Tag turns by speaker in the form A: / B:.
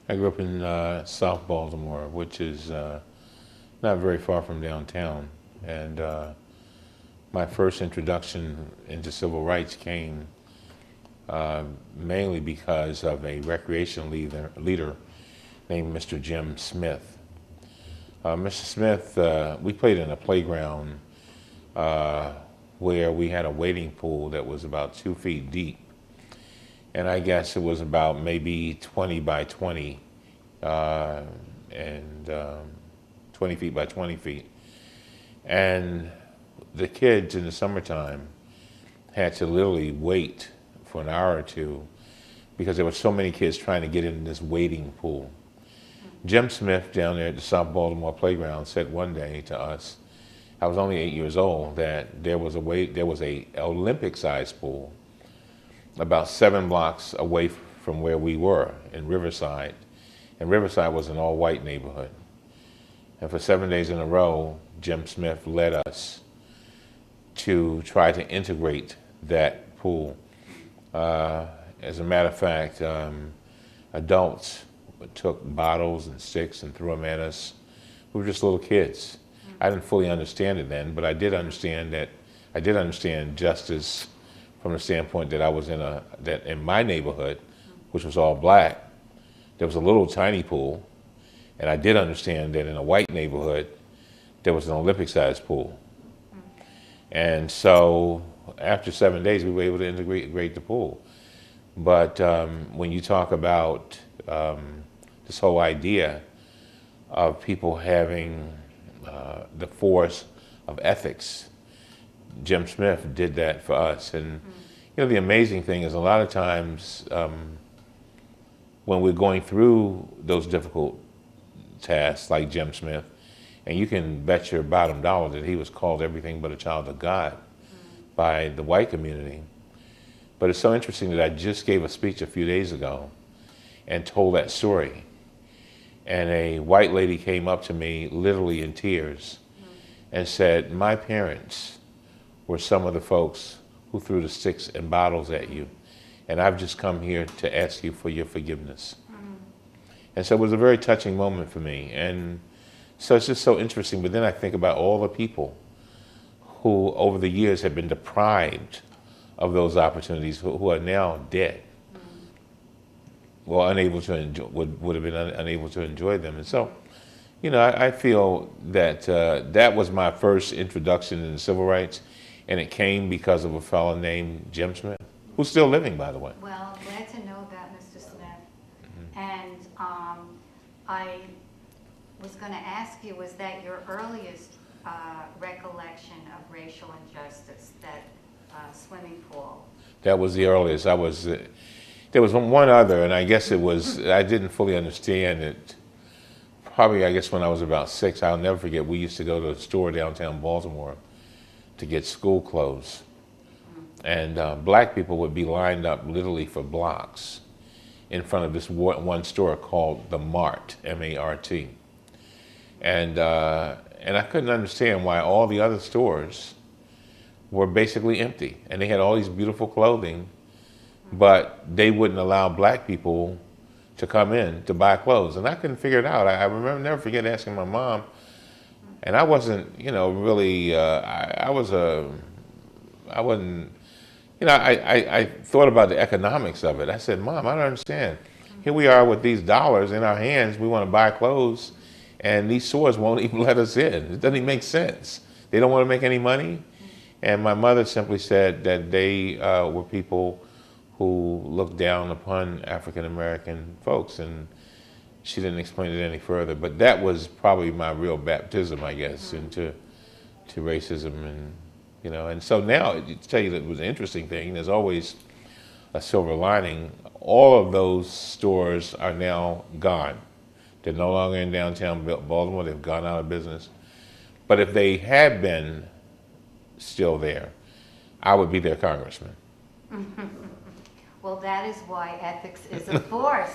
A: I grew up in South Baltimore, which is not very far from downtown. And my first introduction into civil rights came mainly because of a recreation leader named Mr. Jim Smith. Mr. Smith, we played in a playground where we had a wading pool that was about 2 feet deep. And I guess it was about maybe 20 by 20 and 20 feet by 20 feet. And the kids in the summertime had to literally wait for an hour or two because there were so many kids trying to get in this wading pool. Jim Smith down there at the South Baltimore playground said one day to us, I was only 8 years old, that there was a Olympic-sized pool about 7 blocks away from where we were in Riverside. And Riverside was an all-white neighborhood. And for 7 days in a row, Jim Smith led us to try to integrate that pool. As a matter of fact, adults took bottles and sticks and threw them at us. We were just little kids. I didn't fully understand it then, but I did understand justice from the standpoint that I was that in my neighborhood, which was all black, there was a little tiny pool, and I did understand that in a white neighborhood, there was an Olympic-sized pool. And so after 7 days, we were able to integrate the pool. But when you talk about this whole idea of people having the force of ethics, Jim Smith did that for us. And you know, the amazing thing is a lot of times when we're going through those difficult tasks like Jim Smith, and you can bet your bottom dollar that he was called everything but a child of God by the white community. But it's so interesting that I just gave a speech a few days ago and told that story. And a white lady came up to me literally in tears and said, my parents were some of the folks who threw the sticks and bottles at you. And I've just come here to ask you for your forgiveness. And so it was a very touching moment for me. And so it's just so interesting. But then I think about all the people who over the years have been deprived of those opportunities, who are now dead. Well, unable to enjoy, would have been unable to enjoy them. And so, you know, I feel that that was my first introduction in civil rights, and it came because of a fellow named Jim Smith, who's still living, by the way.
B: Well, glad to know that, Mr. Smith. And I was going to ask you, was that your earliest recollection of racial injustice, that swimming pool?
A: That was the earliest. There was one other, and I guess it was, I didn't fully understand it. Probably, I guess, when I was about 6. I'll never forget, we used to go to a store downtown Baltimore to get school clothes. And black people would be lined up literally for blocks in front of this one store called the Mart, M-A-R-T. And I couldn't understand why all the other stores were basically empty. And they had all these beautiful clothing, but they wouldn't allow black people to come in to buy clothes. And I couldn't figure it out. I remember, never forget asking my mom, and I wasn't, you know, really, I wasn't, you know, I thought about the economics of it. I said, Mom, I don't understand. Here we are with these dollars in our hands. We want to buy clothes, and these stores won't even let us in. It doesn't even make sense. They don't want to make any money. And my mother simply said that they were people who looked down upon African-American folks, and she didn't explain it any further. But that was probably my real baptism, I guess, into racism. And you know, and so now, to tell you that it was an interesting thing, there's always a silver lining. All of those stores are now gone. They're no longer in downtown Baltimore. They've gone out of business. But if they had been still there, I would be their congressman.
B: Well, that is why ethics is a force.